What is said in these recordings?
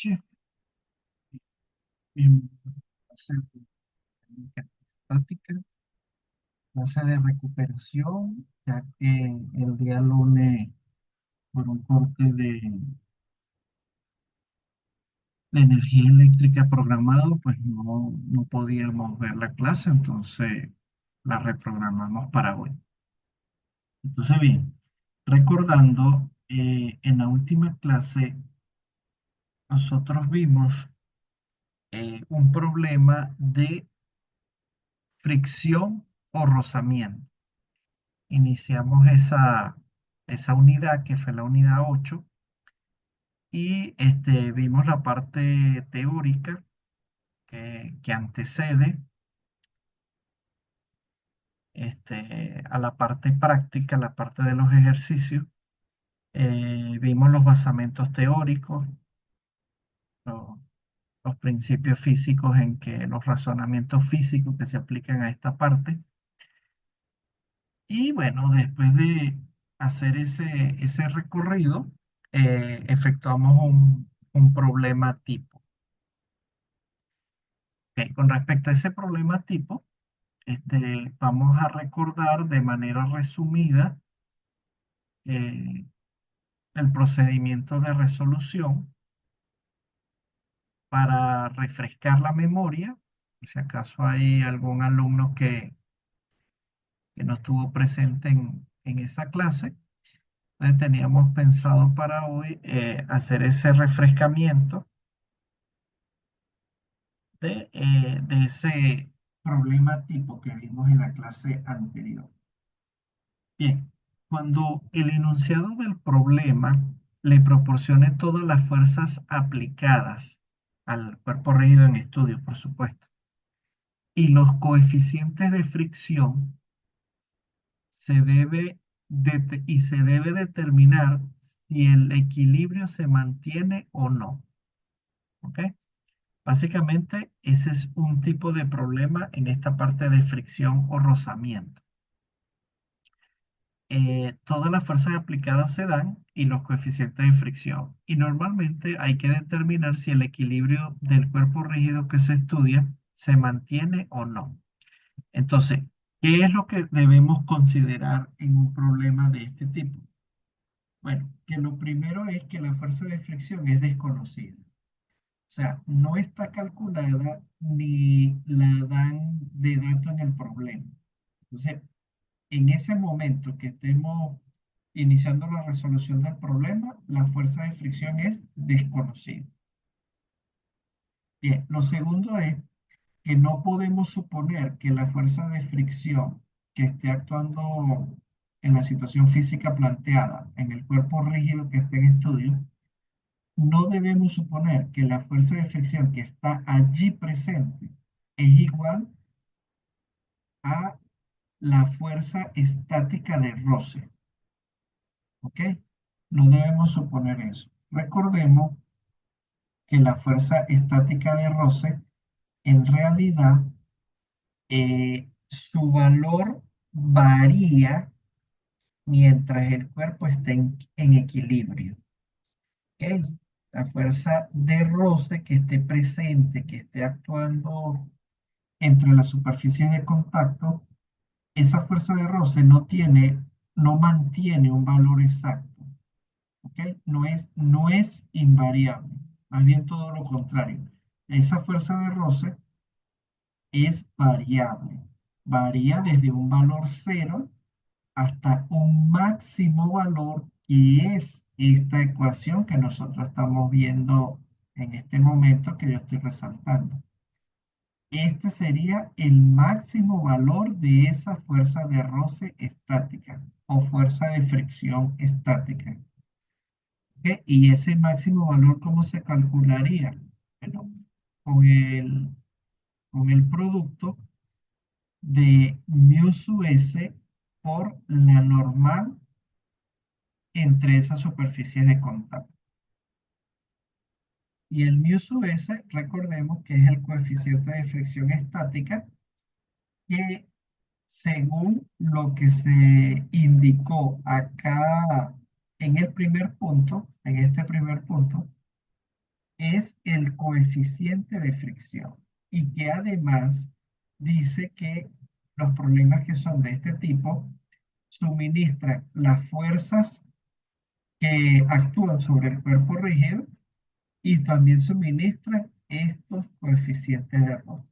noches. En clase de mecánica estática, clase de recuperación, ya que el día lunes, por un corte de energía eléctrica programado, pues no podíamos ver la clase, entonces la reprogramamos para hoy. Entonces, bien, recordando, en la última clase nosotros vimos un problema de fricción o rozamiento. Iniciamos esa unidad que fue la unidad 8 y vimos la parte teórica que antecede a la parte práctica, la parte de los ejercicios. Vimos los basamentos teóricos, lo- los principios físicos en que los razonamientos físicos que se aplican a esta parte. Y bueno, después de hacer ese recorrido, efectuamos un problema tipo. Ok, con respecto a ese problema tipo, vamos a recordar de manera resumida eh, el procedimiento de resolución para refrescar la memoria. Si acaso hay algún alumno que no estuvo presente en esa clase. Entonces teníamos pensado para hoy hacer ese refrescamiento de ese problema tipo que vimos en la clase anterior. Bien, cuando el enunciado del problema le proporcione todas las fuerzas aplicadas al cuerpo rígido en estudio, por supuesto, y los coeficientes de fricción, se debe determinar si el equilibrio se mantiene o no. ¿Ok? Básicamente, ese es un tipo de problema en esta parte de fricción o rozamiento. Todas las fuerzas aplicadas se dan y los coeficientes de fricción. Y normalmente hay que determinar si el equilibrio del cuerpo rígido que se estudia se mantiene o no. Entonces, ¿qué es lo que debemos considerar en un problema de este tipo? Bueno, que lo primero es que la fuerza de fricción es desconocida. O sea, no está calculada ni la dan de dato en el problema. Entonces, en ese momento que estemos iniciando la resolución del problema, la fuerza de fricción es desconocida. Bien, lo segundo es que no podemos suponer que la fuerza de fricción que esté actuando en la situación física planteada en el cuerpo rígido que esté en estudio, no debemos suponer que la fuerza de fricción que está allí presente es igual a la fuerza estática de roce. ¿Ok? No debemos suponer eso. Recordemos que la fuerza estática de roce, en realidad, su valor varía mientras el cuerpo esté en equilibrio. ¿Ok? La fuerza de roce que esté presente, que esté actuando entre las superficies de contacto, esa fuerza de roce no mantiene un valor exacto. ¿Ok? No es invariable, más bien todo lo contrario. Esa fuerza de roce es variable, varía desde un valor cero hasta un máximo valor que es esta ecuación que nosotros estamos viendo en este momento que yo estoy resaltando. Este sería el máximo valor de esa fuerza de roce estática o fuerza de fricción estática. ¿Ok? Y ese máximo valor, ¿cómo se calcularía? Bueno, con el, con el producto de mu sub s por la normal entre esas superficies de contacto. Y el mu sub s, recordemos que es el coeficiente de fricción estática que, según lo que se indicó acá en el primer punto, en este primer punto, es el coeficiente de fricción y que además dice que los problemas que son de este tipo suministran las fuerzas que actúan sobre el cuerpo rígido y también suministran estos coeficientes de error.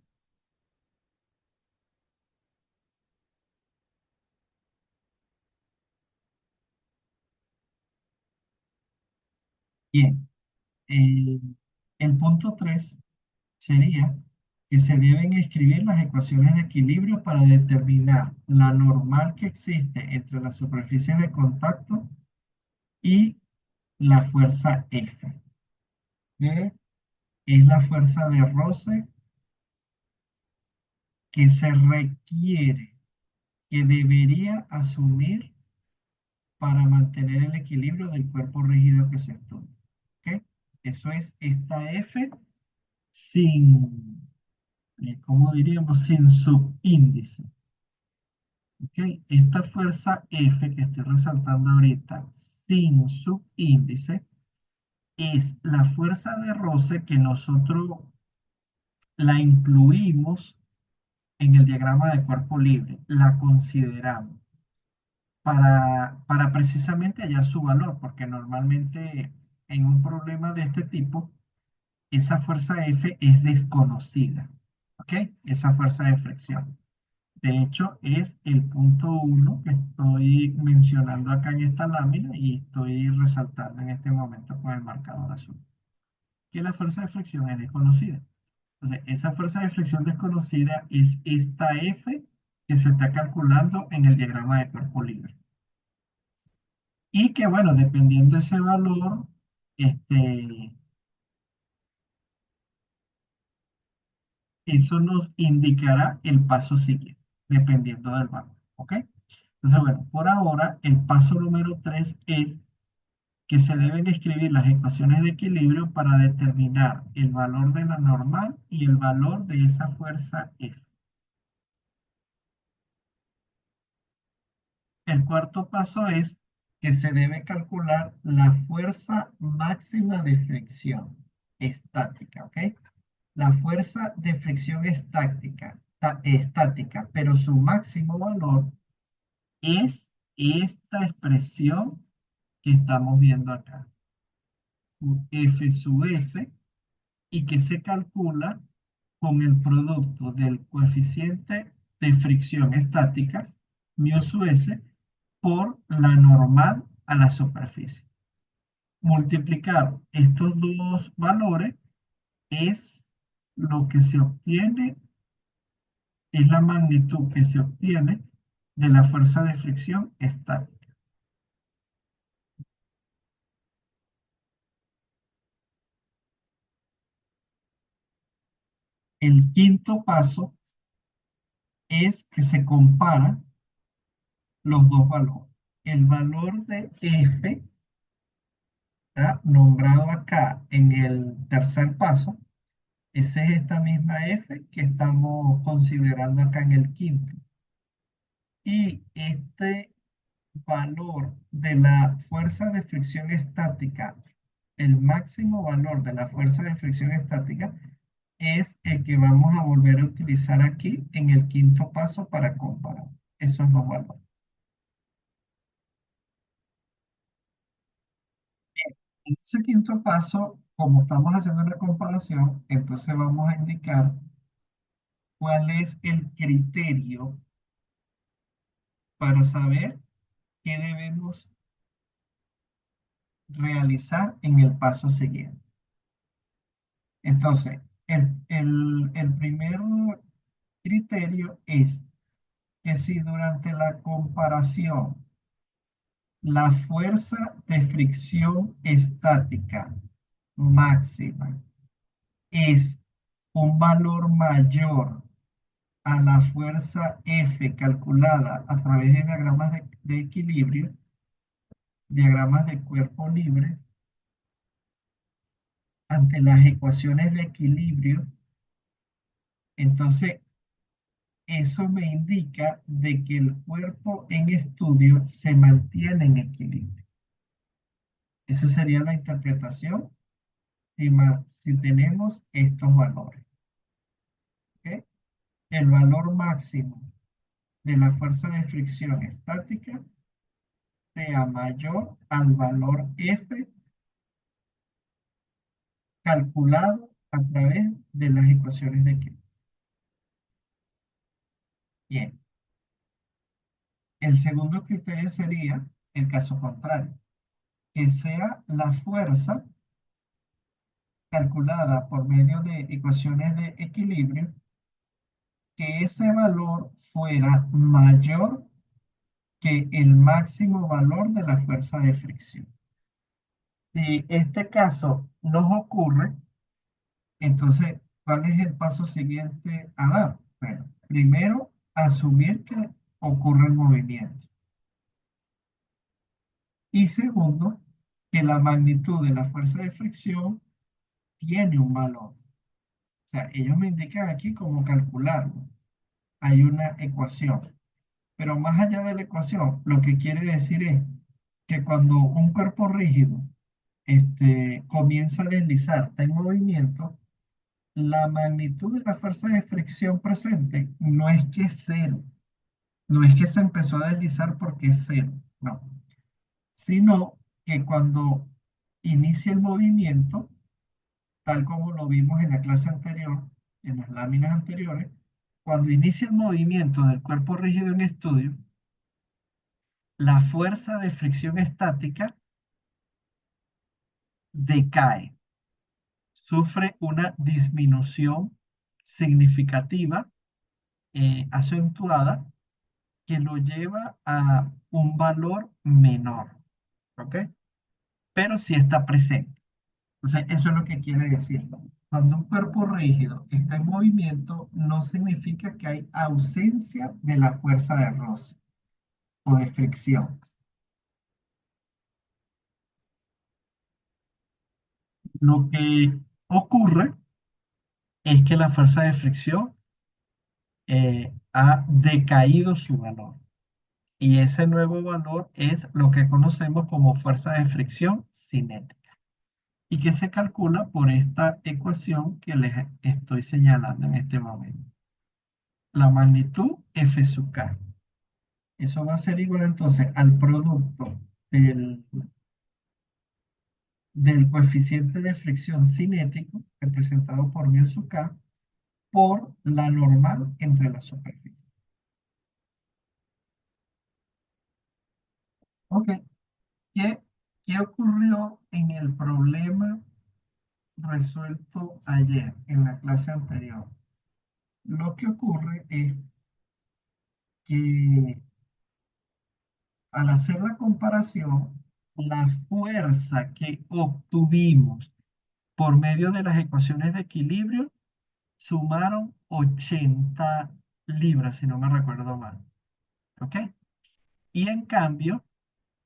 Bien, eh, el punto 3 sería que se deben escribir las ecuaciones de equilibrio para determinar la normal que existe entre las superficies de contacto y la fuerza F, que es la fuerza de roce que se requiere, que debería asumir para mantener el equilibrio del cuerpo rígido que se estudia. ¿Ok? Eso es esta F sin, ¿cómo diríamos? Sin subíndice. ¿Ok? Esta fuerza F que estoy resaltando ahorita sin subíndice es la fuerza de roce que nosotros la incluimos en el diagrama de cuerpo libre, la consideramos para precisamente hallar su valor, porque normalmente en un problema de este tipo, esa fuerza F es desconocida, ¿ok? Esa fuerza de fricción. De hecho, es el punto uno que estoy mencionando acá en esta lámina y estoy resaltando en este momento con el marcador azul, que la fuerza de fricción es desconocida. Entonces, esa fuerza de fricción desconocida es esta F que se está calculando en el diagrama de cuerpo libre. Y que, bueno, dependiendo de ese valor, este, eso nos indicará el paso siguiente, dependiendo del valor. ¿Ok? Entonces, bueno, por ahora, el paso número 3 es que se deben escribir las ecuaciones de equilibrio para determinar el valor de la normal y el valor de esa fuerza F. El cuarto paso es que se debe calcular la fuerza máxima de fricción estática, ¿ok? La fuerza de fricción estática, pero su máximo valor es esta expresión que estamos viendo acá, F sub S, y que se calcula con el producto del coeficiente de fricción estática, mu sub S, por la normal a la superficie. Multiplicar estos dos valores es lo que se obtiene, es la magnitud que se obtiene de la fuerza de fricción estática. El quinto paso es que se compara los dos valores. El valor de F, ¿verdad? Nombrado acá en el tercer paso, esa es esta misma F que estamos considerando acá en el quinto. Y este valor de la fuerza de fricción estática, el máximo valor de la fuerza de fricción estática, es el que vamos a volver a utilizar aquí en el quinto paso para comparar esos dos valores. En ese quinto paso, como estamos haciendo una comparación, entonces vamos a indicar cuál es el criterio para saber qué debemos realizar en el paso siguiente. Entonces, el primer criterio es que si durante la comparación la fuerza de fricción estática máxima es un valor mayor a la fuerza F calculada a través de diagramas de equilibrio, diagramas de cuerpo libre, ante las ecuaciones de equilibrio, entonces eso me indica de que el cuerpo en estudio se mantiene en equilibrio. Esa sería la interpretación si tenemos estos valores. ¿Ok? El valor máximo de la fuerza de fricción estática sea mayor al valor F calculado a través de las ecuaciones de Kepler. Bien, el segundo criterio sería el caso contrario, que sea la fuerza calculada por medio de ecuaciones de equilibrio, que ese valor fuera mayor que el máximo valor de la fuerza de fricción. Si este caso nos ocurre, entonces, ¿cuál es el paso siguiente a dar? Bueno, primero, asumir que ocurre el movimiento. Y segundo, que la magnitud de la fuerza de fricción tiene un valor. O sea, ellos me indican aquí cómo calcularlo. Hay una ecuación. Pero más allá de la ecuación, lo que quiere decir es que cuando un cuerpo rígido comienza a deslizar, está en movimiento, la magnitud de la fuerza de fricción presente no es que es cero, no es que se empezó a deslizar porque es cero, no, sino que cuando inicia el movimiento, tal como lo vimos en la clase anterior, en las láminas anteriores, cuando inicia el movimiento del cuerpo rígido en estudio, la fuerza de fricción estática decae, sufre una disminución significativa, acentuada, que lo lleva a un valor menor, ¿ok? Pero sí está presente. Entonces, eso es lo que quiere decir. Cuando un cuerpo rígido está en movimiento, no significa que hay ausencia de la fuerza de roce o de fricción. Lo que ocurre es que la fuerza de fricción ha decaído su valor. Y ese nuevo valor es lo que conocemos como fuerza de fricción cinética y que se calcula por esta ecuación que les estoy señalando en este momento. La magnitud F sub K. Eso va a ser igual entonces al producto del, del coeficiente de fricción cinético, representado por mu sub K, por la normal entre las superficies. Ok, ¿qué, qué ocurrió en el problema resuelto ayer en la clase anterior? Lo que ocurre es que al hacer la comparación, la fuerza que obtuvimos por medio de las ecuaciones de equilibrio sumaron 80 libras, si no me recuerdo mal. ¿Ok? Y en cambio,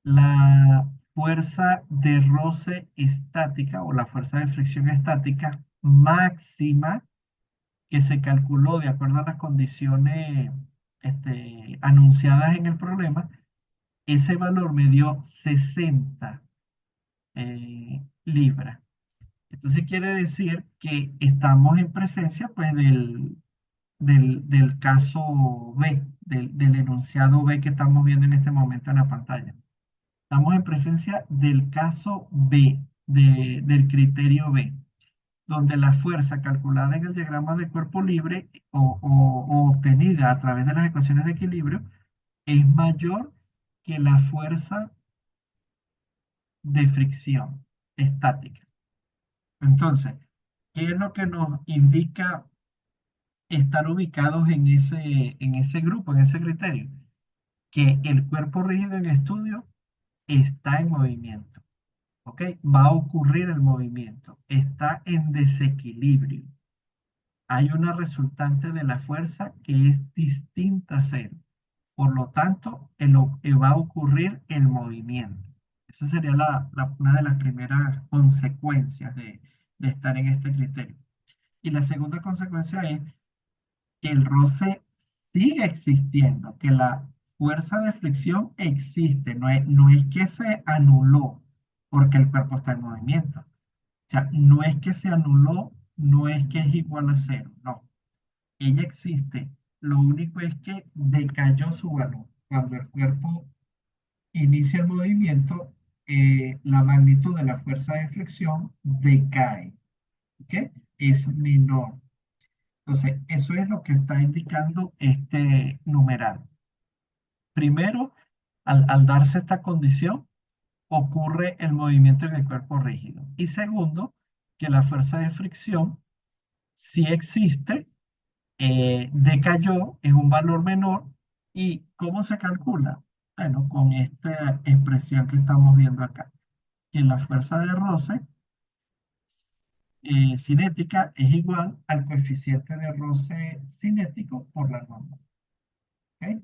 la fuerza de roce estática o la fuerza de fricción estática máxima que se calculó de acuerdo a las condiciones anunciadas en el problema, ese valor me dio 60 libras. Entonces quiere decir que estamos en presencia pues del caso B, del enunciado B que estamos viendo en este momento en la pantalla. Estamos en presencia del caso B, del criterio B, donde la fuerza calculada en el diagrama de cuerpo libre o obtenida a través de las ecuaciones de equilibrio es mayor que la fuerza de fricción estática. Entonces, ¿qué es lo que nos indica estar ubicados en ese grupo, en ese criterio? Que el cuerpo rígido en estudio está en movimiento, ¿ok? Va a ocurrir el movimiento, está en desequilibrio. Hay una resultante de la fuerza que es distinta a cero. Por lo tanto, va a ocurrir el movimiento. Esa sería una de las primeras consecuencias de estar en este criterio. Y la segunda consecuencia es que el roce sigue existiendo, que la fuerza de fricción existe, no es que se anuló porque el cuerpo está en movimiento. O sea, no es que se anuló, no es que es igual a cero, no. Ella existe. Lo único es que decayó su valor. Cuando el cuerpo inicia el movimiento, la magnitud de la fuerza de fricción decae, ¿ok? Es menor. Entonces, eso es lo que está indicando este numeral. Primero, al darse esta condición, ocurre el movimiento en el cuerpo rígido. Y segundo, que la fuerza de fricción sí existe, decayó, es un valor menor. ¿Y cómo se calcula? Bueno, con esta expresión que estamos viendo acá, que la fuerza de roce cinética es igual al coeficiente de roce cinético por la norma. ¿Ok?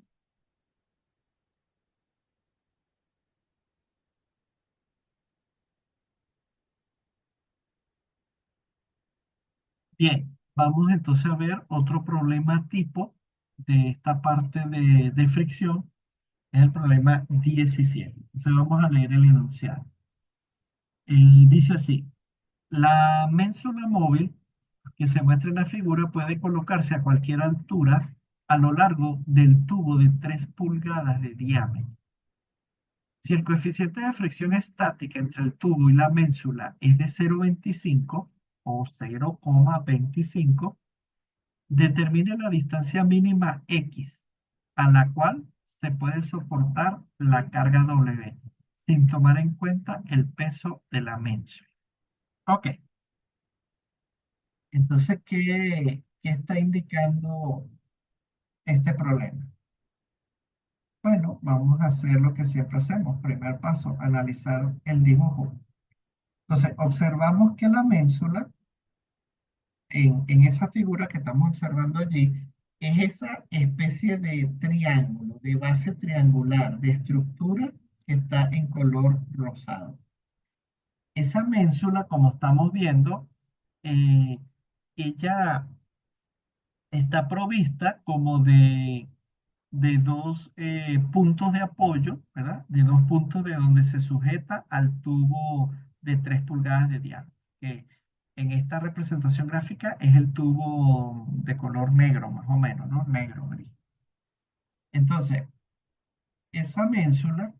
Bien, vamos entonces a ver otro problema tipo de esta parte de fricción, es el problema 17. Entonces vamos a leer el enunciado. Dice así, la ménsula móvil que se muestra en la figura puede colocarse a cualquier altura a lo largo del tubo de 3 pulgadas de diámetro. Si el coeficiente de fricción estática entre el tubo y la ménsula es de 0,25 o 0,25, determine la distancia mínima X a la cual se puede soportar la carga W, sin tomar en cuenta el peso de la ménsula. Ok, entonces, ¿qué está indicando este problema? Bueno, vamos a hacer lo que siempre hacemos. Primer paso, analizar el dibujo. Entonces, observamos que la ménsula, en esa figura que estamos observando allí, es esa especie de triángulo, de base triangular, de estructura que está en color rosado. Esa ménsula, como estamos viendo, eh, ella está provista como de dos puntos de apoyo, ¿verdad? De dos puntos de donde se sujeta al tubo de 3 pulgadas de diámetro, que en esta representación gráfica es el tubo de color negro, más o menos, ¿no? Negro, gris. Entonces, esa ménsula,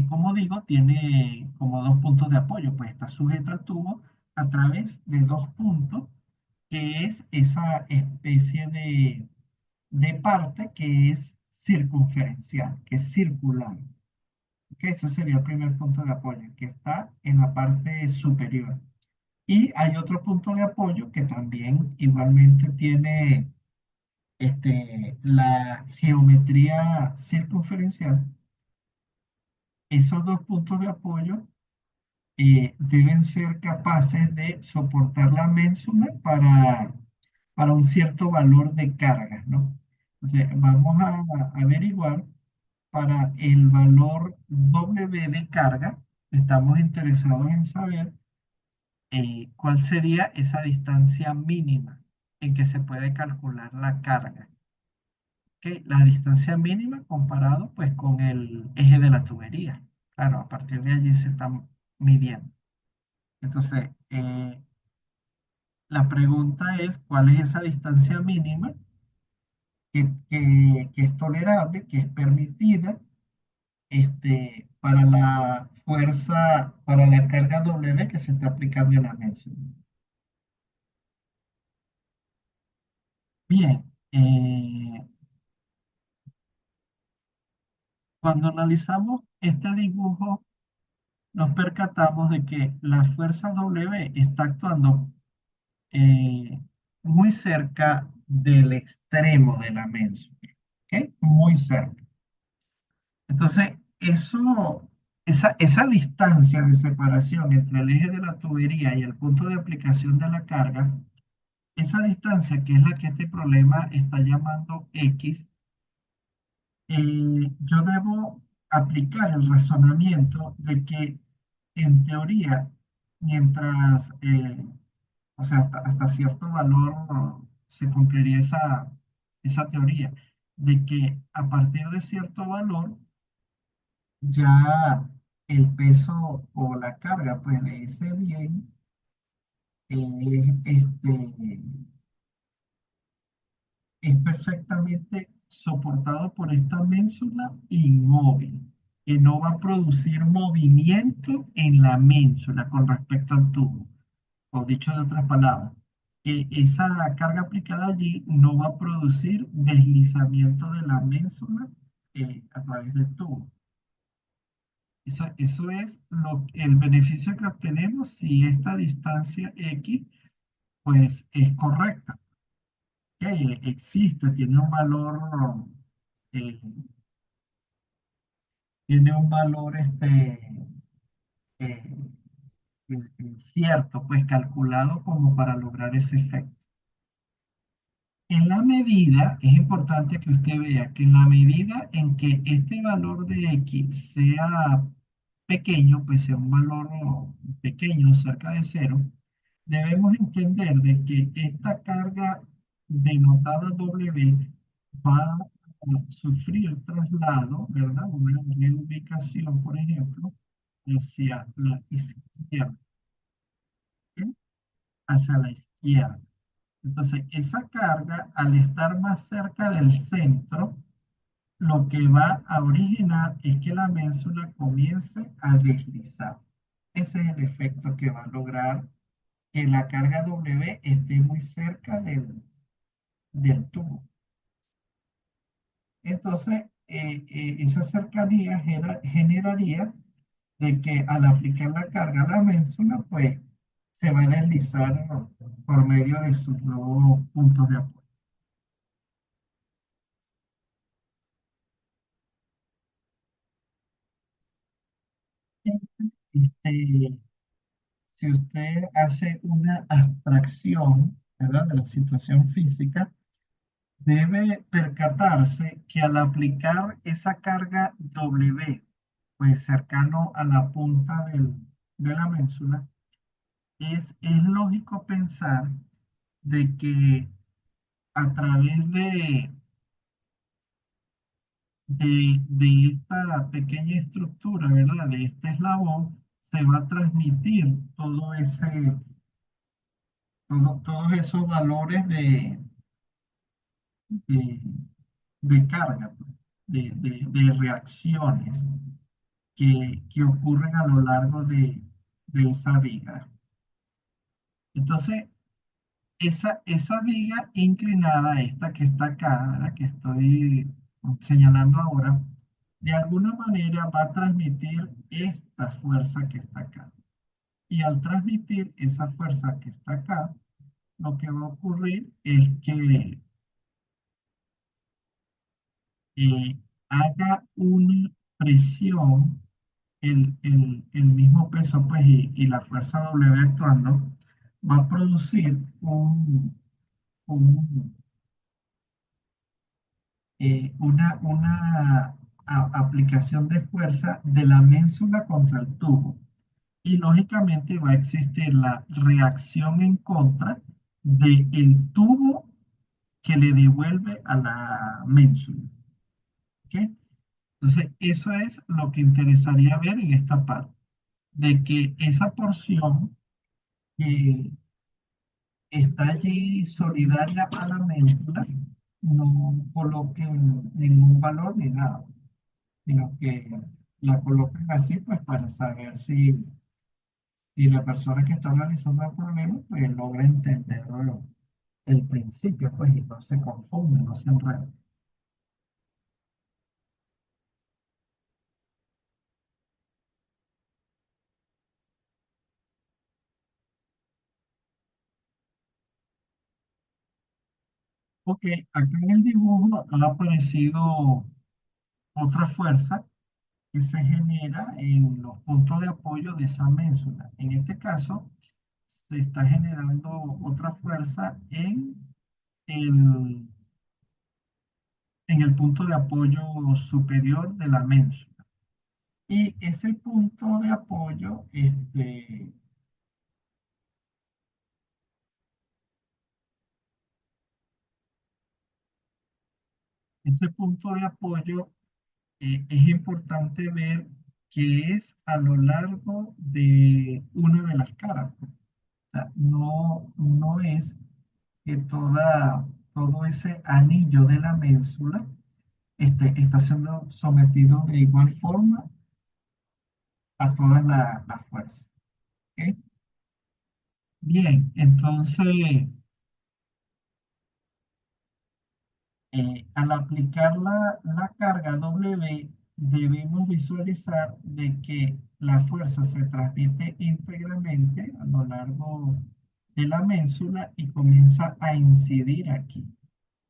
como digo, tiene como dos puntos de apoyo, pues está sujeta al tubo a través de dos puntos, que es esa especie de parte que es circunferencial, que es circular. ¿Ok? Ese sería el primer punto de apoyo, que está en la parte superior. Y hay otro punto de apoyo que también igualmente tiene la geometría circunferencial. Esos dos puntos de apoyo deben ser capaces de soportar la ménsula para un cierto valor de carga, ¿no? Entonces, vamos a averiguar para el valor W de carga. Estamos interesados en saber cuál sería esa distancia mínima en que se puede calcular la carga. ¿Ok? La distancia mínima comparado pues con el eje de la tubería. Claro, a partir de allí se está midiendo. Entonces, la pregunta es, ¿cuál es esa distancia mínima que es tolerable, que es permitida para la fuerza, para la carga W que se está aplicando en la ménsula? Bien, cuando analizamos este dibujo, nos percatamos de que la fuerza W está actuando eh, muy cerca del extremo de la ménsula, ¿ok? Muy cerca. Entonces, esa distancia de separación entre el eje de la tubería y el punto de aplicación de la carga, esa distancia que es la que este problema está llamando X, yo debo aplicar el razonamiento de que en teoría, mientras, o sea, hasta cierto valor se cumpliría esa teoría, de que a partir de cierto valor ya el peso o la carga pues, de ese bien es perfectamente soportado por esta ménsula inmóvil, que no va a producir movimiento en la ménsula con respecto al tubo. O dicho de otras palabras, que esa carga aplicada allí no va a producir deslizamiento de la ménsula a través del tubo. Eso es el beneficio que obtenemos si esta distancia X pues es correcta. Que existe, eh, tiene un valor eh, cierto, pues calculado como para lograr ese efecto. En la medida, es importante que usted vea que en la medida en que este valor de X sea pequeño, pues sea un valor pequeño, cerca de cero, debemos entender de que esta carga denotada W va a sufrir traslado, ¿verdad? Una reubicación, por ejemplo, hacia la izquierda, ¿ok? Hacia la izquierda. Entonces, esa carga, al estar más cerca del centro, lo que va a originar es que la ménsula comience a deslizar. Ese es el efecto que va a lograr que la carga W esté muy cerca del tubo. Entonces, esa cercanía generaría de que al aplicar la carga a la ménsula, pues se va a deslizar, ¿no?, por medio de sus dos puntos de apoyo. Este, si usted hace una abstracción, ¿verdad?, de la situación física, debe percatarse que al aplicar esa carga W, pues cercano a la punta de la ménsula, es lógico pensar de que a través de esta pequeña estructura, ¿verdad?, de este eslabón, se va a transmitir todos esos valores de, de carga, pues, de reacciones que ocurren a lo largo de esa viga. Entonces, esa viga inclinada, esta que está acá, la que estoy señalando ahora, de alguna manera va a transmitir esta fuerza que está acá. Y al transmitir esa fuerza que está acá, lo que va a ocurrir es que eh, haga una presión, el mismo peso pues, y la fuerza W actuando, va a producir un, una aplicación de fuerza de la ménsula contra el tubo. Y lógicamente va a existir la reacción en contra del tubo que le devuelve a la ménsula. ¿Ok? Entonces, eso es lo que interesaría ver en esta parte, de que esa porción que está allí solidaria a la médula no coloquen ningún valor ni nada, sino que la coloquen así pues para saber si la persona que está analizando el problema pues logra entender el principio pues y no se confunde, no se enreda. Ok, acá en el dibujo ha aparecido otra fuerza que se genera en los puntos de apoyo de esa ménsula. En este caso, se está generando otra fuerza el, en el punto de apoyo superior de la ménsula. Y ese punto de apoyo, ese punto de apoyo es importante ver que es a lo largo de una de las caras. O sea, no es que todo ese anillo de la ménsula está siendo sometido de igual forma a todas las fuerzas. ¿Ok? Bien, entonces, al aplicar la carga W, debemos visualizar de que la fuerza se transmite íntegramente a lo largo de la ménsula y comienza a incidir aquí.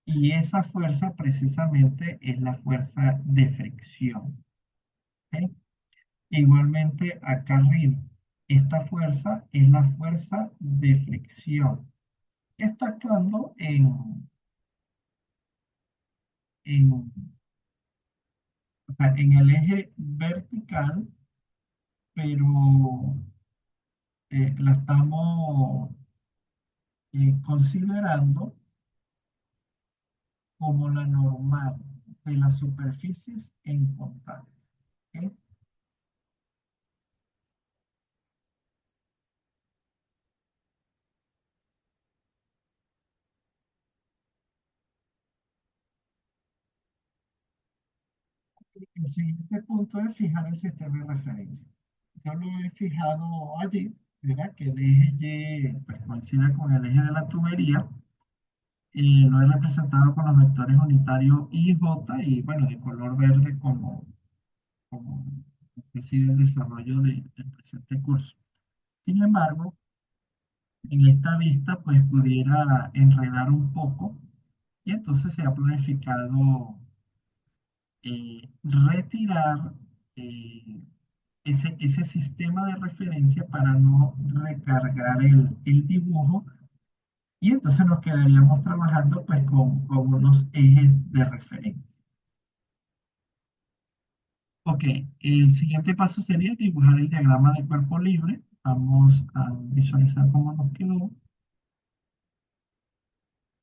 Y esa fuerza precisamente es la fuerza de fricción. ¿Ok? Igualmente acá arriba, esta fuerza es la fuerza de fricción que está actuando en, o sea, en el eje vertical, pero la estamos considerando como la normal de las superficies en contacto. ¿Ok? El siguiente punto es fijar el sistema de referencia. Yo lo he fijado allí, ¿verdad? Que el eje Y pues, coincide con el eje de la tubería y lo he representado con los vectores unitarios I, J y bueno, de color verde como preside el desarrollo del presente curso. Sin embargo, en esta vista pues pudiera enredar un poco y entonces se ha planificado retirar eh, ese sistema de referencia para no recargar el dibujo y entonces nos quedaríamos trabajando pues con unos ejes de referencia. Ok, el siguiente paso sería dibujar el diagrama de cuerpo libre. Vamos a visualizar cómo nos quedó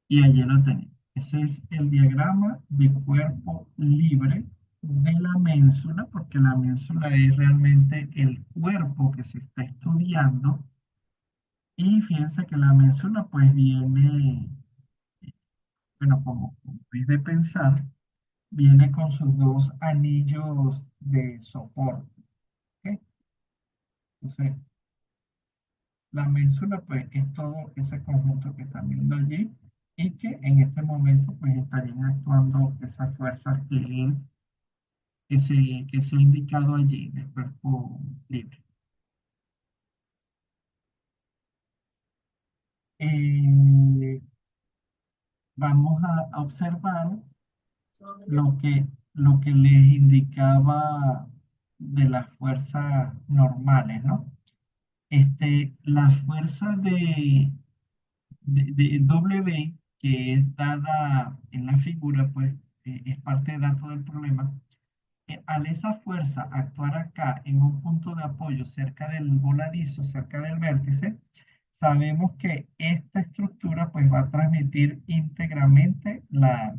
y allí lo tenemos. Ese es el diagrama de cuerpo libre de la ménsula, porque la ménsula es realmente el cuerpo que se está estudiando. Y fíjense que la ménsula pues viene, bueno, como es de pensar, viene con sus dos anillos de soporte. ¿Ok? Entonces, la ménsula pues es todo ese conjunto que están viendo allí y que en este momento pues estarían actuando esas fuerzas que se ha indicado allí del cuerpo libre. Eh, Vamos a observar lo que les indicaba de las fuerzas normales, ¿no? La fuerza de W, que es dada en la figura, pues es parte de datos del problema. Al esa fuerza actuar acá en un punto de apoyo cerca del voladizo, cerca del vértice, sabemos que esta estructura pues va a transmitir íntegramente la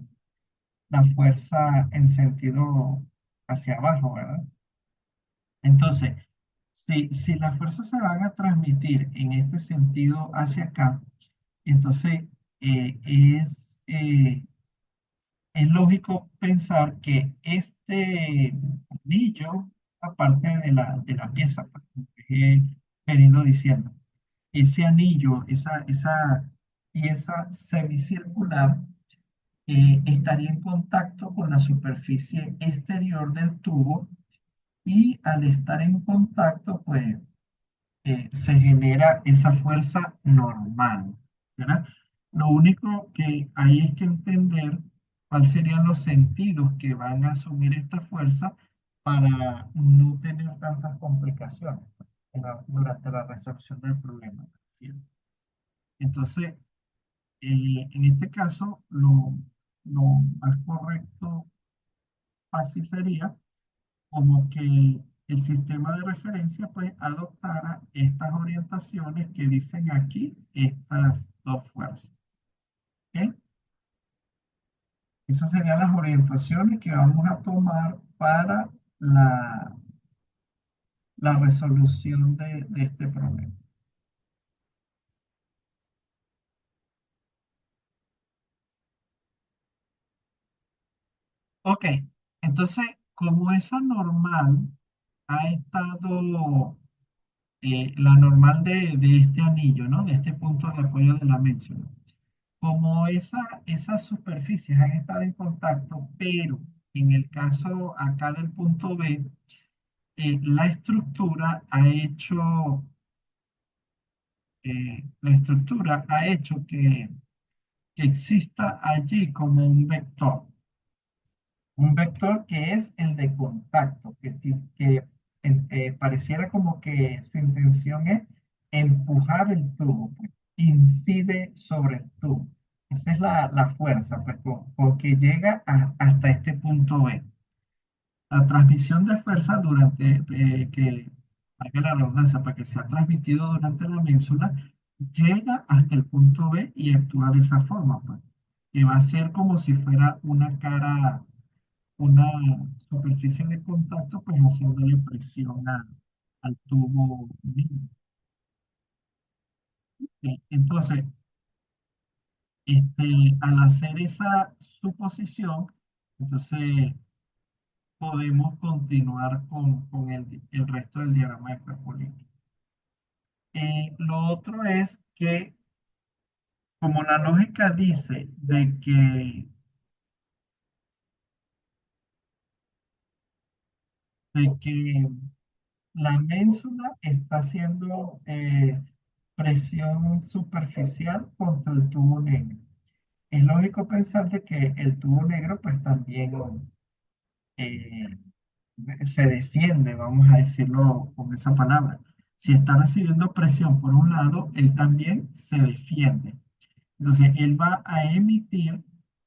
fuerza en sentido hacia abajo, ¿verdad? Entonces, si las fuerzas se van a transmitir en este sentido hacia acá, entonces eh, es, eh, es lógico pensar que este anillo, aparte de la pieza, pues, como he venido diciendo, ese anillo, esa pieza semicircular, estaría en contacto con la superficie exterior del tubo y al estar en contacto, pues se genera esa fuerza normal, ¿verdad? Lo único que hay es que entender cuáles serían los sentidos que van a asumir esta fuerza para no tener tantas complicaciones durante la resolución del problema. ¿Bien? Entonces, en este caso, lo más correcto, fácil sería como que el sistema de referencia pues adoptara estas orientaciones que dicen aquí estas dos fuerzas. ¿Ok? Esas serían las orientaciones que vamos a tomar para la, la resolución de este problema. Ok, entonces, como esa normal ha estado, la normal de este anillo, ¿no? De este punto de apoyo de la ménsula. Como esas superficies han estado en contacto, pero en el caso acá del punto B, la estructura ha hecho, que exista allí como un vector que es el de contacto, pareciera como que su intención es empujar el tubo, pues, incide sobre el tubo. Esa es la fuerza, pues, con que llega hasta este punto B. La transmisión de fuerza haga la redundancia, para que sea transmitido durante la ménsula, llega hasta el punto B y actúa de esa forma, pues, que va a ser como si fuera una superficie de contacto, pues haciéndole presión al tubo mismo. Entonces, al hacer esa suposición, entonces podemos continuar con el resto del diagrama de cuerpo líquido. Lo otro es que, como la lógica dice de que la ménsula está haciendo presión superficial contra el tubo negro. Es lógico pensar de que el tubo negro pues también eh, se defiende, vamos a decirlo con esa palabra. Si está recibiendo presión por un lado, él también se defiende. Entonces, él va a emitir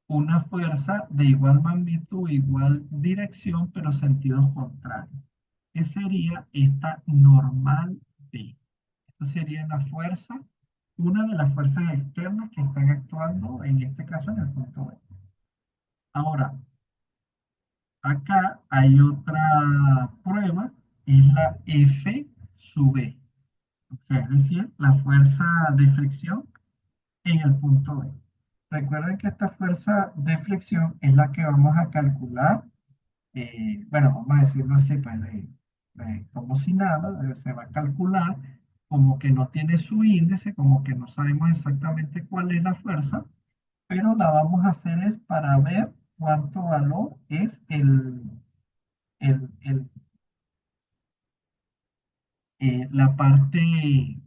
una fuerza de igual magnitud, igual dirección, pero sentidos contrarios. ¿Qué sería esta normal B? Esta sería la fuerza, una de las fuerzas externas que están actuando, en este caso, en el punto B. Ahora, acá hay otra prueba, es la F sub E. O sea, es decir, la fuerza de fricción en el punto B. Recuerden que esta fuerza de fricción es la que vamos a calcular, bueno, vamos a decirlo así, pues como si nada, se va a calcular como que no tiene su índice, como que no sabemos exactamente cuál es la fuerza, pero la vamos a hacer es para ver cuánto valor es el, el, la parte,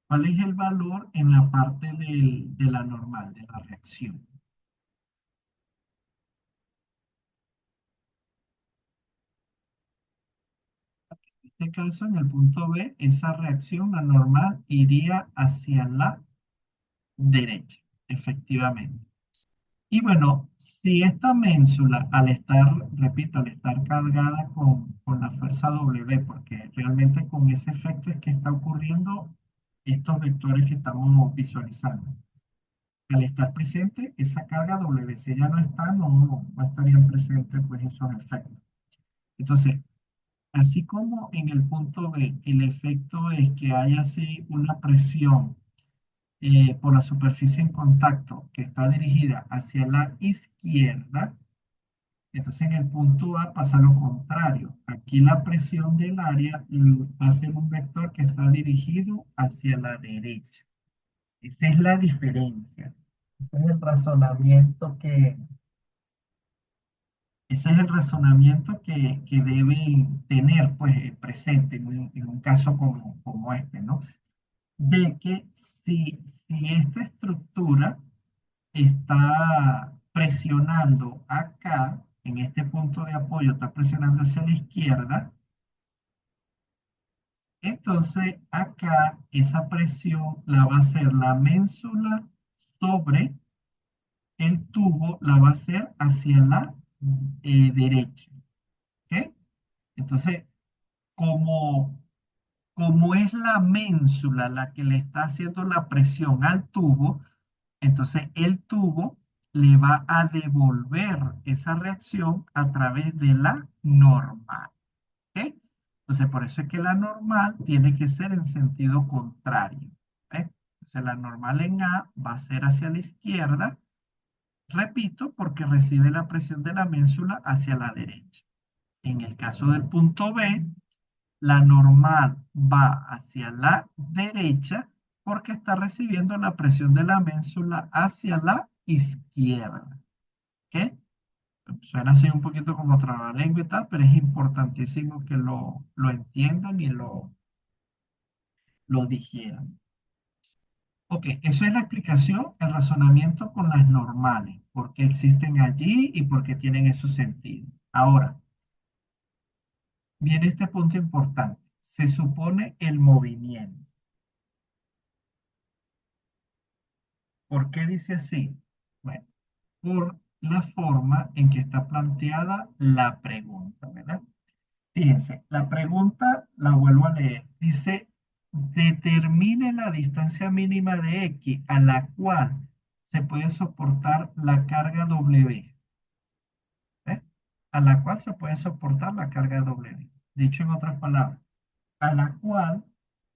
cuál es el valor en la parte de la normal, de la reacción. En este caso, en el punto B, esa reacción, la normal, iría hacia la derecha, efectivamente. Y bueno, si esta ménsula, al estar, repito, al estar cargada con la fuerza W, porque realmente con ese efecto es que está ocurriendo estos vectores que estamos visualizando. Al estar presente, esa carga W, si ella no está, no estarían presentes pues esos efectos. Entonces, así como en el punto B, el efecto es que hay así una presión por la superficie en contacto que está dirigida hacia la izquierda, entonces en el punto A pasa lo contrario. Aquí la presión del área va a ser un vector que está dirigido hacia la derecha. Esa es la diferencia. Ese es el razonamiento que, ese es el razonamiento que deben tener pues, presente en un caso como este, ¿no? De que si esta estructura está presionando acá, en este punto de apoyo, está presionando hacia la izquierda, entonces acá esa presión la va a hacer la ménsula sobre el tubo, la va a hacer hacia la derecha. ¿Ok? Entonces, como, como es la ménsula la que le está haciendo la presión al tubo, entonces el tubo le va a devolver esa reacción a través de la normal. Entonces, por eso es que la normal tiene que ser en sentido contrario. ¿Ves? Entonces, la normal en A va a ser hacia la izquierda, repito, porque recibe la presión de la ménsula hacia la derecha. En el caso del punto B, la normal va hacia la derecha porque está recibiendo la presión de la ménsula hacia la izquierda. ¿Ok? Suena así un poquito como trabalengua y tal, pero es importantísimo que lo entiendan y lo digieran. Ok, eso es la explicación, el razonamiento con las normales, por qué existen allí y por qué tienen esos sentidos. Ahora, viene este punto importante. Se supone el movimiento. ¿Por qué dice así? Bueno, por la forma en que está planteada la pregunta, ¿verdad? Fíjense, la pregunta la vuelvo a leer. Dice, determine la distancia mínima de X a la cual se puede soportar la carga W. ¿Eh? A la cual se puede soportar la carga W. Dicho en otras palabras, a la cual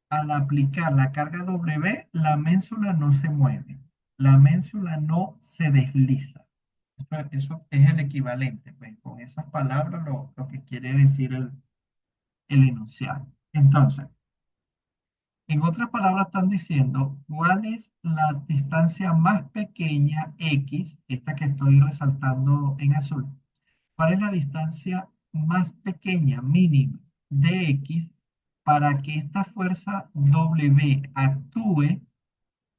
al aplicar la carga W, la ménsula no se mueve, la ménsula no se desliza. Eso es el equivalente, pues, con esas palabras lo que quiere decir el enunciado. Entonces, en otras palabras están diciendo cuál es la distancia más pequeña X, esta que estoy resaltando en azul, cuál es la distancia más pequeña, mínima, de X para que esta fuerza W actúe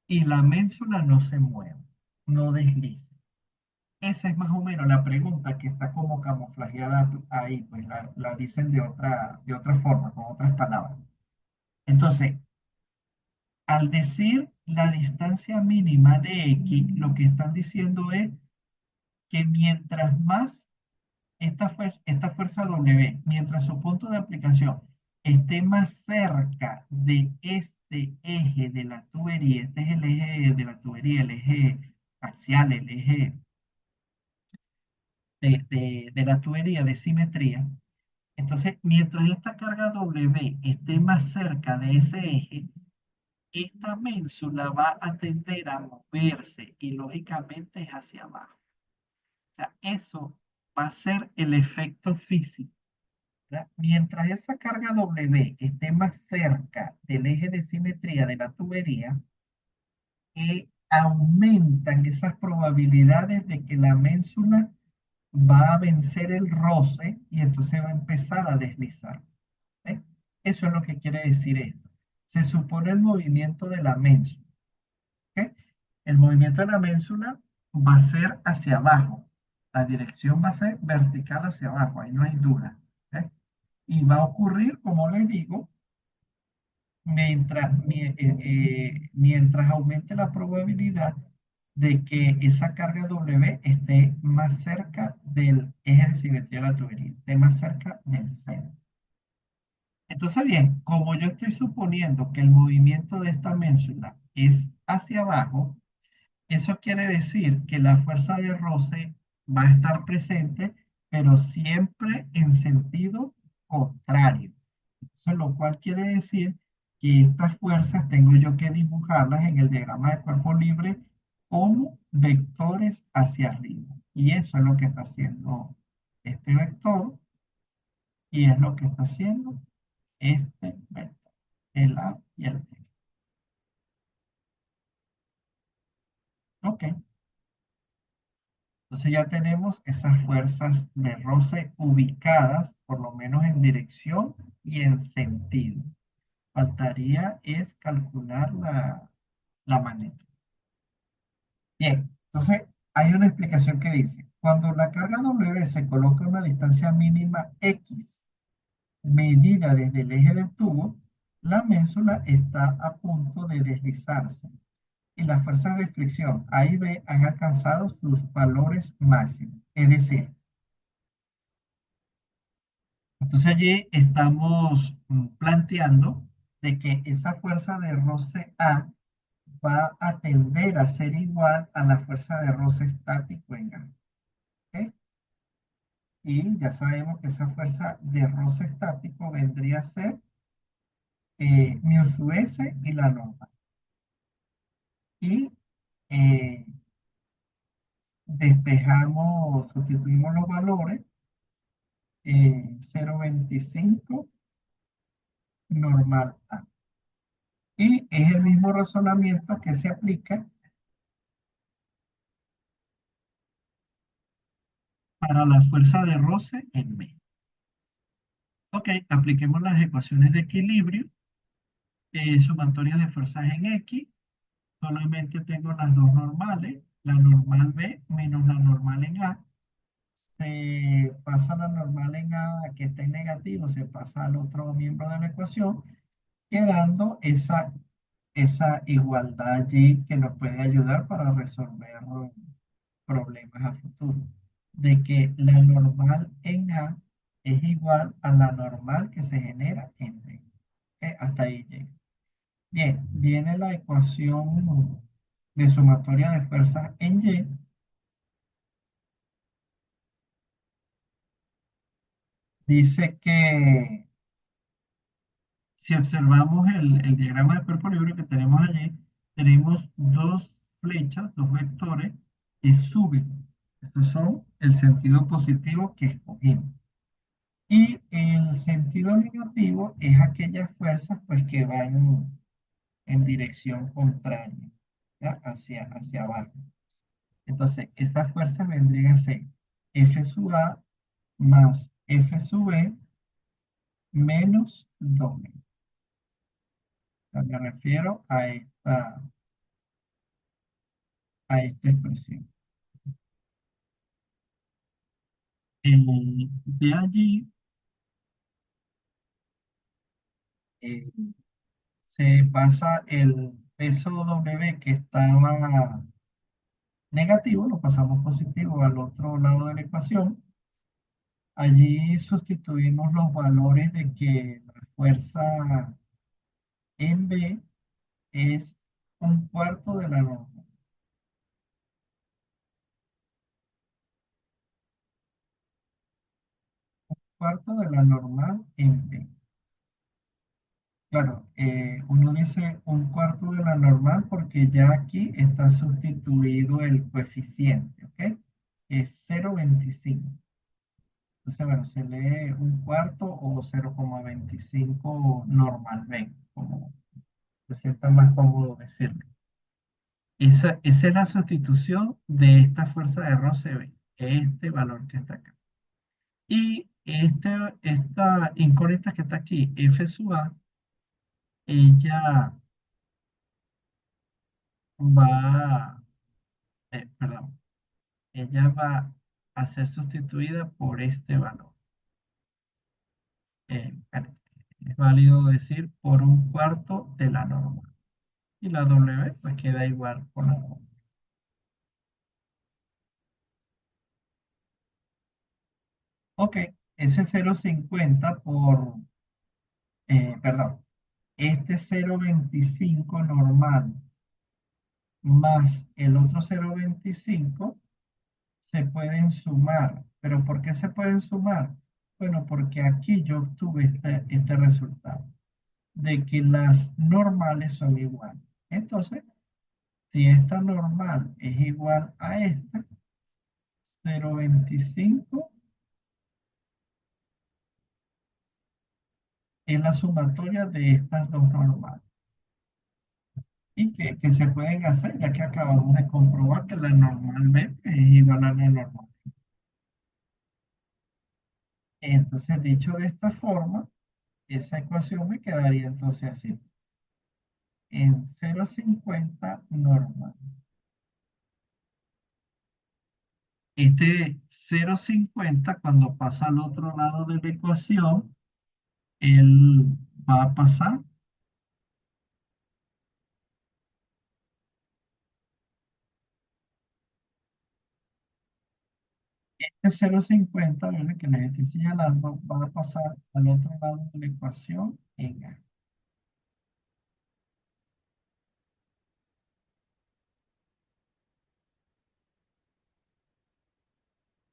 y la ménsula no se mueva, no deslice. Esa es más o menos la pregunta que está como camuflajeada ahí, pues la dicen de otra forma, con otras palabras. Entonces, al decir la distancia mínima de X, lo que están diciendo es que mientras más esta fuerza W, mientras su punto de aplicación esté más cerca de este eje de la tubería, este es el eje de la tubería, el eje axial, el eje de la tubería de simetría, entonces mientras esta carga W esté más cerca de ese eje, esta ménsula va a tender a moverse y lógicamente es hacia abajo. O sea, eso va a ser el efecto físico. ¿Verdad? Mientras esa carga W esté más cerca del eje de simetría de la tubería, aumentan esas probabilidades de que la ménsula va a vencer el roce y entonces va a empezar a deslizar. ¿Eh? Eso es lo que quiere decir esto. Se supone el movimiento de la ménsula. ¿Ok? El movimiento de la ménsula va a ser hacia abajo. La dirección va a ser vertical hacia abajo, ahí no hay duda. ¿Eh? Y va a ocurrir, como les digo, mientras aumente la probabilidad de que esa carga W esté más cerca del eje de simetría de la tubería, esté más cerca del centro. Entonces, bien, como yo estoy suponiendo que el movimiento de esta ménsula es hacia abajo, eso quiere decir que la fuerza de roce va a estar presente, pero siempre en sentido contrario. Entonces, lo cual quiere decir que estas fuerzas tengo yo que dibujarlas en el diagrama de cuerpo libre como vectores hacia arriba. Y eso es lo que está haciendo este vector y es lo que está haciendo este vector, el A y el B. Ok. Entonces ya tenemos esas fuerzas de roce ubicadas, por lo menos en dirección y en sentido. Faltaría es calcular la magnitud. Bien, entonces hay una explicación que dice, cuando la carga W se coloca a una distancia mínima X, medida desde el eje del tubo, la ménsula está a punto de deslizarse y las fuerzas de fricción A y B han alcanzado sus valores máximos. Es decir, entonces allí estamos planteando de que esa fuerza de roce A va a tender a ser igual a la fuerza de roce estático en A. ¿Ok? Y ya sabemos que esa fuerza de roce estático vendría a ser mu sub s y la normal. Y eh, despejamos, sustituimos los valores, 0,25 normal A. Y es el mismo razonamiento que se aplica para la fuerza de roce en B. Ok, apliquemos las ecuaciones de equilibrio, sumatorias de fuerzas en X. Solamente tengo las dos normales, la normal B menos la normal en A. Se pasa la normal en A que está en negativo, se pasa al otro miembro de la ecuación, quedando esa igualdad allí que nos puede ayudar para resolver problemas a futuro. De que la normal en A es igual a la normal que se genera en B. Hasta ahí llega. Bien, viene la ecuación de sumatoria de fuerzas en Y. Dice que si observamos el diagrama de cuerpo libre que tenemos allí, tenemos dos flechas, dos vectores que suben. Estos son el sentido positivo que escogimos. Y el sentido negativo es aquellas fuerzas pues, que van en dirección contraria, ¿ya? Hacia abajo. Entonces, estas fuerzas vendrían a ser F sub A más F sub B menos 2M. Me refiero a esta expresión. De allí eh, se pasa el peso W que estaba negativo, lo pasamos positivo al otro lado de la ecuación. Allí sustituimos los valores de que la fuerza en B es un cuarto de la normal. Un cuarto de la normal en B. Claro, uno dice un cuarto de la normal porque ya aquí está sustituido el coeficiente, ¿ok? Es 0,25. Entonces, bueno, se lee un cuarto o 0,25 normalmente, como se sienta más cómodo decirlo. Esa es la sustitución de esta fuerza de roce B, este valor que está acá. Y esta incógnita que está aquí, F sub A, ella va, perdón, ella va a ser sustituida por este valor. Bueno, es válido decir por un cuarto de la normal. Y la W pues queda igual con la normal. Ok, ese 0,50 perdón, este 0,25 normal más el otro 0,25 se pueden sumar. ¿Pero por qué se pueden sumar? Bueno, porque aquí yo obtuve este resultado, de que las normales son iguales. Entonces, si esta normal es igual a esta, 0,25 es la sumatoria de estas dos normales. Y que se pueden hacer, ya que acabamos de comprobar que la normal B es igual a la normal. Entonces, dicho de esta forma, esa ecuación me quedaría entonces así, en 0,50 normal. Este 0,50 cuando pasa al otro lado de la ecuación, él va a pasar, este 0,50, ¿verdad? Que les estoy señalando, va a pasar al otro lado de la ecuación en A.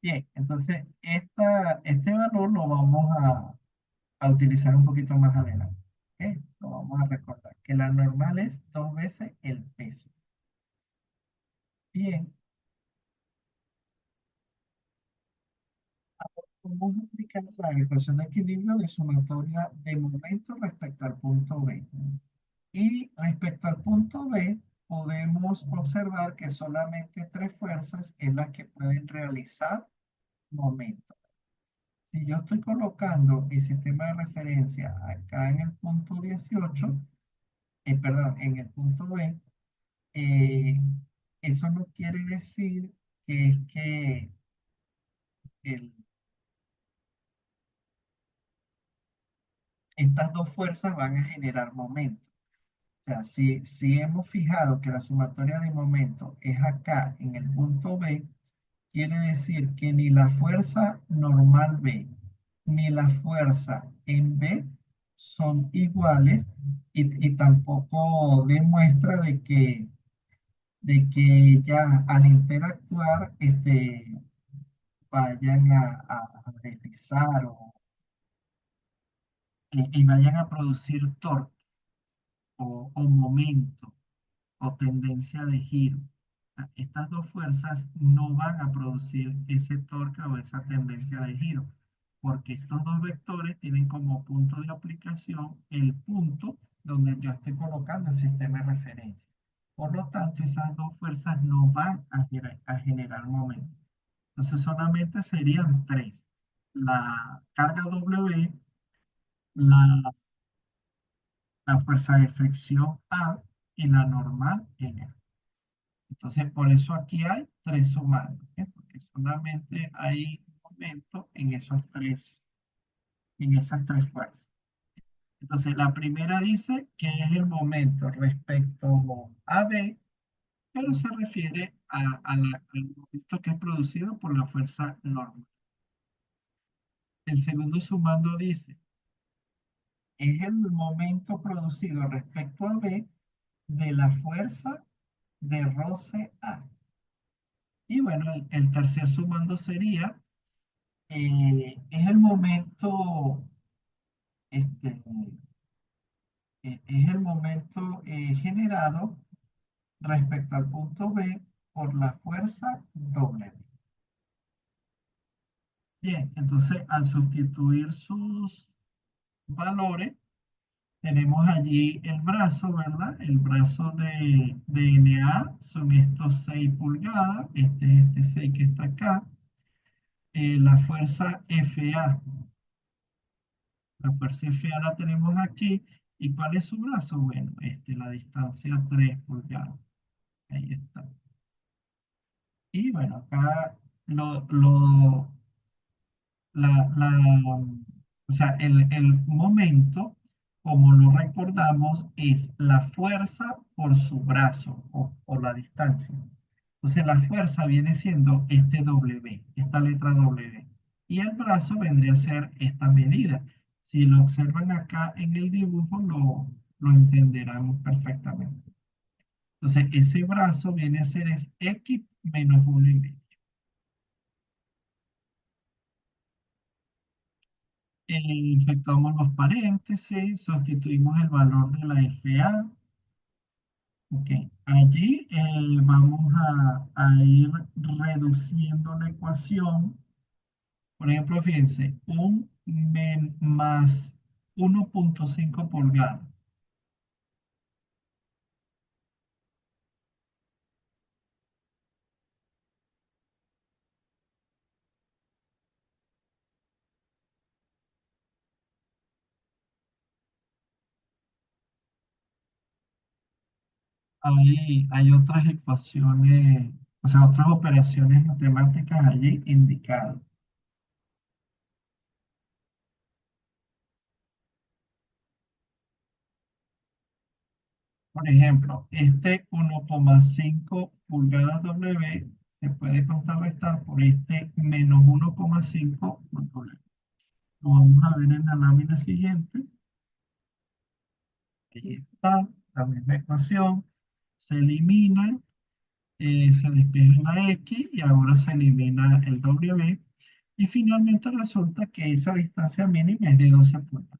Bien, entonces este valor lo vamos a utilizar un poquito más adelante. ¿Ok? Lo vamos a recordar, que la normal es 2 veces el peso. Bien, vamos a aplicar la ecuación de equilibrio de sumatoria de momento respecto al punto B. Y respecto al punto B, podemos observar que solamente tres fuerzas es las que pueden realizar momento. Si yo estoy colocando el sistema de referencia acá en el punto 18, perdón, en el punto B, eh, eso no quiere decir que es que el- estas dos fuerzas van a generar momento. O sea, si hemos fijado que la sumatoria de momento es acá en el punto B, quiere decir que ni la fuerza normal B ni la fuerza en B son iguales y tampoco demuestra de que ya al interactuar vayan a deslizar y vayan a producir torque o momento o tendencia de giro. Estas dos fuerzas no van a producir ese torque o esa tendencia de giro, porque estos dos vectores tienen como punto de aplicación el punto donde yo estoy colocando el sistema de referencia. Por lo tanto, esas dos fuerzas no van a generar momento. Entonces, solamente serían tres. La carga W, la, la fuerza de fricción A y la normal N. Entonces, por eso aquí hay tres sumandos, ¿eh? Porque solamente hay un momento en esas tres fuerzas. Entonces, la primera dice que es el momento respecto a B, pero se refiere al momento que es producido por la fuerza normal. El segundo sumando dice, es el momento producido respecto a B de la fuerza de roce A. Y bueno, el tercer sumando sería es el momento, este, es el momento generado respecto al punto B por la fuerza W. Bien, entonces al sustituir sus valores, tenemos allí el brazo, ¿verdad? El brazo de NA son estos 6 pulgadas, este 6 que está acá. La fuerza FA. La fuerza la tenemos aquí. ¿Y cuál es su brazo? Bueno, la distancia 3 pulgadas. Ahí está. Y bueno, acá lo, lo, la, la, o sea, el momento, como lo recordamos, es la fuerza por su brazo o por la distancia. Entonces la fuerza viene siendo este W, esta letra W. Y el brazo vendría a ser esta medida. Si lo observan acá en el dibujo, lo entenderán perfectamente. Entonces ese brazo viene a ser es X menos 1,5. Efectuamos los paréntesis, sustituimos el valor de la FA. Ok, allí vamos a ir reduciendo la ecuación. Por ejemplo, fíjense, más 1,5 pulgadas. Ahí hay otras ecuaciones, o sea, otras operaciones matemáticas allí indicadas. Por ejemplo, este 1,5 pulgadas W se puede contrarrestar por este menos 1,5 W. Lo vamos a ver en la lámina siguiente. Ahí está, la misma ecuación. Se elimina. se despeja la X y ahora se elimina el W. Y finalmente resulta que esa distancia mínima es de 12 pulgadas.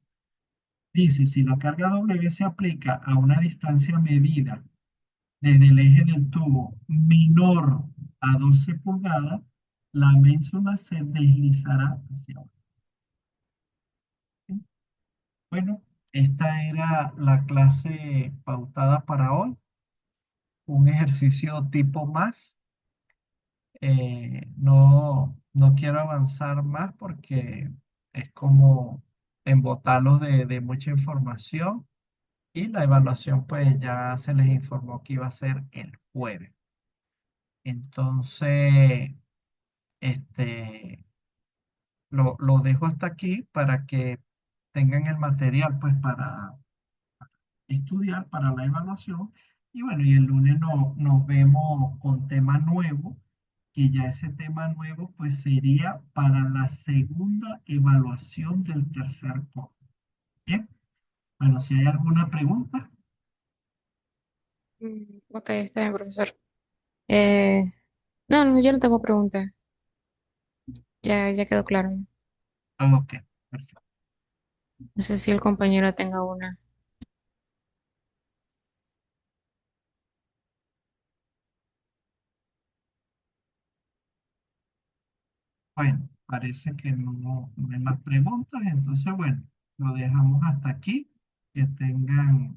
Dice, si la carga W se aplica a una distancia medida desde el eje del tubo menor a 12 pulgadas, la ménsula se deslizará hacia abajo. ¿Sí? Bueno, esta era la clase pautada para hoy. Un ejercicio tipo más. No quiero avanzar más porque es como embotarlos de mucha información y la evaluación pues ya se les informó que iba a ser el jueves. Entonces, este, lo dejo hasta aquí para que tengan el material pues para estudiar para la evaluación. Y bueno, y el lunes nos vemos con tema nuevo, que ya ese tema nuevo pues sería para la segunda evaluación del tercer corte. Bien, bueno, si hay alguna pregunta, Ok, está bien, profesor. Eh, no, no, yo no tengo preguntas. Ya quedó claro. ok, perfecto. No sé si el compañero tenga una. Bueno, parece que no hay más preguntas, entonces bueno, lo dejamos hasta aquí. Que tengan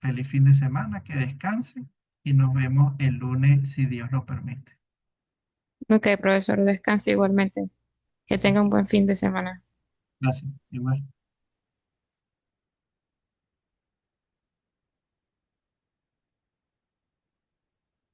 feliz fin de semana, que descansen y nos vemos el lunes si Dios lo permite. Ok, profesor, descanse igualmente. Que tenga un buen fin de semana. Gracias, igual.